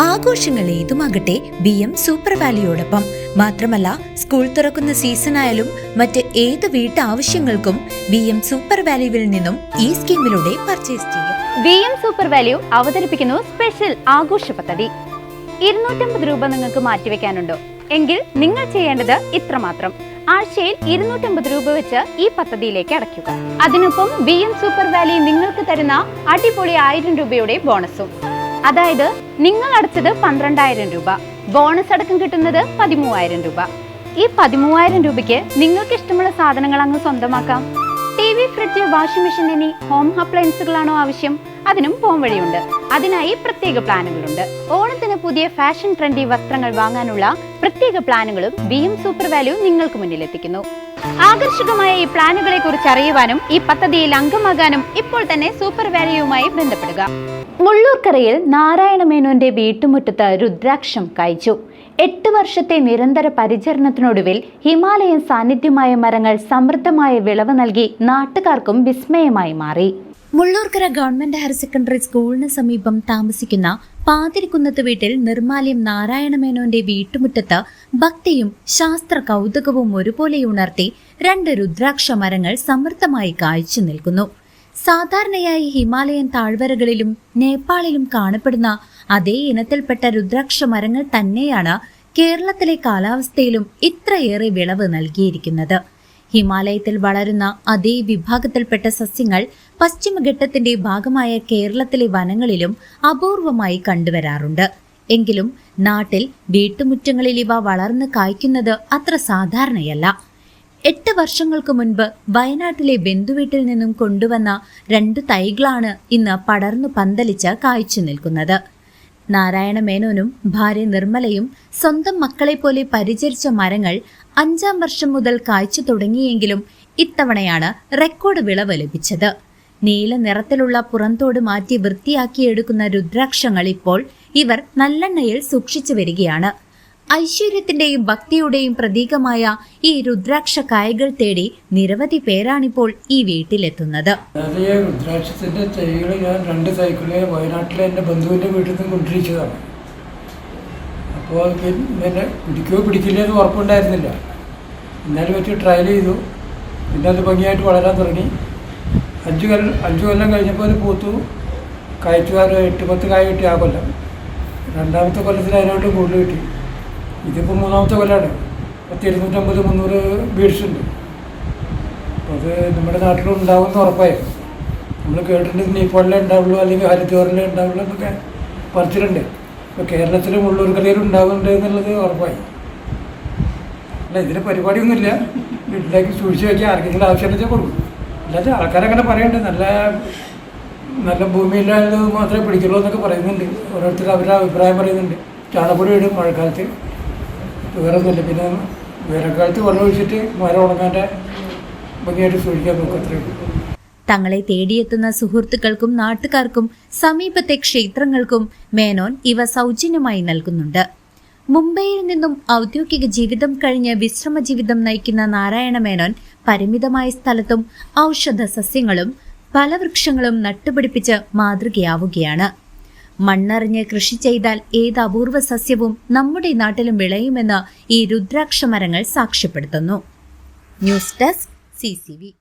ആഘോഷങ്ങൾ ഏതുമാകട്ടെ BM super വാലിയോടൊപ്പം. മാത്രമല്ല, സ്കൂൾ തുറക്കുന്ന സീസണായാലും മറ്റ് ഏത് വീട്ടാവശ്യങ്ങൾക്കും BM സൂപ്പർ വാല്യൂവിൽ നിന്നും ഈ സ്കീമിലൂടെ പർച്ചേസ് ചെയ്യാം. BM സൂപ്പർ വാല്യൂ അവതരിപ്പിക്കുന്നു സ്പെഷ്യൽ ആഘോഷ പദ്ധതി. 250 രൂപ നിങ്ങൾക്ക് മാറ്റിവെക്കാനുണ്ടോ? എങ്കിൽ നിങ്ങൾ ചെയ്യേണ്ടത് ഇത്രമാത്രം: ആഴ്ചയിൽ 250 രൂപ വെച്ച് ഈ പദ്ധതിയിലേക്ക് അടയ്ക്കുക. അതിനൊപ്പം BM സൂപ്പർ വാല്യൂ നിങ്ങൾക്ക് തരുന്ന അടിപൊളി 1000 രൂപയുടെ ബോണസും. അതായത് നിങ്ങൾ അടച്ചത് 12,000 രൂപ, ബോണസ് അടക്കം കിട്ടുന്നത് 13,000 രൂപ. ഈ 13,000 രൂപയ്ക്ക് നിങ്ങൾക്ക് ഇഷ്ടമുള്ള സാധനങ്ങൾ അങ്ങ് സ്വന്തമാക്കാം. TV, ഫ്രിഡ്ജ്, വാഷിംഗ് മെഷീൻ എന്നീ ഹോം അപ്ലയൻസുകളാണോ ആവശ്യം? അതിനും പോം വഴിയുണ്ട്. അതിനായി പ്രത്യേക പ്ലാനുകളുണ്ട്. ഓണത്തിന് പുതിയ ഫാഷൻ ട്രെൻഡി വസ്ത്രങ്ങൾ വാങ്ങാനുള്ള പ്രത്യേക പ്ലാനുകളും BM സൂപ്പർ വാല്യൂ നിങ്ങൾക്ക് മുന്നിലെത്തിക്കുന്നു. ആകർഷകമായ ഈ പ്ലാനുകളെ കുറിച്ച് അറിയുവാനും ഈ പദ്ധതിയിൽ അംഗമാകാനും ഇപ്പോൾ തന്നെ സൂപ്പർ വാല്യൂവുമായി ബന്ധപ്പെടുക. മുള്ളൂർക്കരയിൽ നാരായണ മേനോന്റെ വീട്ടുമുറ്റത്ത് രുദ്രാക്ഷം കായ്ച്ചു. 8 വർഷത്തെ നിരന്തര പരിചരണത്തിനൊടുവിൽ ഹിമാലയൻ സാന്നിധ്യമായ മരങ്ങൾ സമൃദ്ധമായ വിളവ് നൽകി നാട്ടുകാർക്കും വിസ്മയമായി മാറി. മുള്ളൂർക്കര ഗവൺമെന്റ് ഹയർ സെക്കൻഡറി സ്കൂളിന് സമീപം താമസിക്കുന്ന പാതിരിക്കുന്നത്ത് വീട്ടിൽ നിർമാല്യം നാരായണ മേനോന്റെ വീട്ടുമുറ്റത്ത് ഭക്തിയും ശാസ്ത്ര കൗതുകവും ഒരുപോലെ ഉണർത്തി 2 രുദ്രാക്ഷ മരങ്ങൾ സമൃദ്ധമായി കായ്ച്ചു നിൽക്കുന്നു. സാധാരണയായി ഹിമാലയൻ താഴ്വരകളിലും നേപ്പാളിലും കാണപ്പെടുന്ന അതേ ഇനത്തിൽപ്പെട്ട രുദ്രാക്ഷ മരങ്ങൾ തന്നെയാണ് കേരളത്തിലെ കാലാവസ്ഥയിലും ഇത്രയേറെ വിളവ് നൽകിയിരിക്കുന്നത്. ഹിമാലയത്തിൽ വളരുന്ന അതേ വിഭാഗത്തിൽപ്പെട്ട സസ്യങ്ങൾ പശ്ചിമഘട്ടത്തിന്റെ ഭാഗമായ കേരളത്തിലെ വനങ്ങളിലും അപൂർവമായി കണ്ടുവരാറുണ്ട്. എങ്കിലും നാട്ടിൽ വീട്ടുമുറ്റങ്ങളിൽ ഇവ വളർന്ന് കായ്ക്കുന്നത് അത്ര സാധാരണയല്ല. 8 വർഷങ്ങൾക്ക് മുൻപ് വയനാട്ടിലെ ബന്ധുവീട്ടിൽ നിന്നും കൊണ്ടുവന്ന 2 തൈകളാണ് ഇന്ന് പടർന്നു പന്തലിച്ച് കായ്ച്ചു നിൽക്കുന്നത്. നാരായണ മേനോനും ഭാര്യ നിർമ്മലയും സ്വന്തം മക്കളെ പോലെ പരിചരിച്ച മരങ്ങൾ 5-ാം വർഷം മുതൽ കായ്ച്ചു തുടങ്ങിയെങ്കിലും ഇത്തവണയാണ് റെക്കോർഡ് വിളവ് ലഭിച്ചത്. നീല നിറത്തിലുള്ള പുറന്തോട് മാറ്റി വൃത്തിയാക്കിയെടുക്കുന്ന രുദ്രാക്ഷങ്ങൾ ഇപ്പോൾ ഇവർ നല്ലെണ്ണയിൽ സൂക്ഷിച്ചു വരികയാണ്. ഐശ്വര്യത്തിന്റെയും ഭക്തിയുടെയും പ്രതീകമായ ഈ രുദ്രാക്ഷ കായകൾ തേടി നിരവധി പേരാണിപ്പോൾ ഈ വീട്ടിലെത്തുന്നത്. രുദ്രാക്ഷത്തിന്റെ തൈകൾ ഞാൻ 2 സൈക്കിള് വയനാട്ടിലെ എൻ്റെ ബന്ധുവിൻ്റെ വീട്ടിൽ നിന്ന് കൊണ്ടിരിച്ചതാണ്. അപ്പോൾ പിന്നെ പിടിക്കില്ലെന്ന് ഉറപ്പുണ്ടായിരുന്നില്ല. എന്നാലും വെച്ച് ട്രയൽ ചെയ്തു. പിന്നെ അത് ഭംഗിയായിട്ട് വളരാൻ തുടങ്ങി. 5 കൊല്ലം കഴിഞ്ഞപ്പോൾ അത് പൂത്തു. കായ്ച്ചുകാർ 8-10 കായ കിട്ടി ആ കൊല്ലം. 2ാമത്തെ കൊല്ലത്തിൽ അതിനോട്ട് കൂടുതൽ കിട്ടി. ഇതിപ്പോൾ 3ാമത്തെ കൊല്ലമാണ്. 250-300 ബീഡ്സ് ഉണ്ട്. അപ്പോൾ അത് നമ്മുടെ നാട്ടിലുണ്ടാവുമെന്ന് ഉറപ്പായിരുന്നു. നമ്മൾ കേട്ടിട്ടുണ്ട് നേപ്പാളിലേ ഉണ്ടാവുള്ളൂ, അല്ലെങ്കിൽ ഹരിദ്വാറിലേ ഉണ്ടാവുള്ളൂ എന്നൊക്കെ പറിച്ചിട്ടുണ്ട്. ഇപ്പോൾ കേരളത്തിലും മുള്ളൂർക്കരയിലും ഉണ്ടാവുന്നുണ്ട് എന്നുള്ളത് ഉറപ്പായി. അല്ല, ഇതിന് പരിപാടിയൊന്നുമില്ല. വീട്ടിലേക്ക് സൂക്ഷിച്ച് വയ്ക്കാൻ ആർക്കെങ്കിലും ആവശ്യമുണ്ടെങ്കിൽ കൊടുക്കും. അല്ലാതെ ആൾക്കാരങ്ങനെ പറയുന്നുണ്ട്, നല്ല ഭൂമിയില്ലാതെ മാത്രമേ പിടിക്കുള്ളൂ എന്നൊക്കെ പറയുന്നുണ്ട്. ഓരോരുത്തർ അവരുടെ അഭിപ്രായം പറയുന്നുണ്ട്. ചാണകപ്പൊടി ഇടും മഴക്കാലത്ത്, വേറെ ഒന്നുമില്ല. പിന്നെ വേനൽക്കാലത്ത് വെള്ളം ഒഴിച്ചിട്ട് മരം ഉണങ്ങാൻ്റെ ഭംഗിയായിട്ട് സൂക്ഷിക്കാൻ നോക്കും. അത്രയും. തങ്ങളെ തേടിയെത്തുന്ന സുഹൃത്തുക്കൾക്കും നാട്ടുകാർക്കും സമീപത്തെ ക്ഷേത്രങ്ങൾക്കും മേനോൻ ഇവ സൗജന്യമായി നൽകുന്നുണ്ട്. മുംബൈയിൽ നിന്നും ഔദ്യോഗിക ജീവിതം കഴിഞ്ഞ് വിശ്രമ ജീവിതം നയിക്കുന്ന നാരായണ മേനോൻ പരിമിതമായ സ്ഥലത്തും ഔഷധ സസ്യങ്ങളും ഫലവൃക്ഷങ്ങളും നട്ടുപിടിപ്പിച്ച് മാതൃകയാവുകയാണ്. മണ്ണറിഞ്ഞ് കൃഷി ചെയ്താൽ ഏത് അപൂർവ സസ്യവും നമ്മുടെ നാട്ടിലും വിളയുമെന്ന് ഈ രുദ്രാക്ഷ മരങ്ങൾ സാക്ഷ്യപ്പെടുത്തുന്നു. News desk CCV.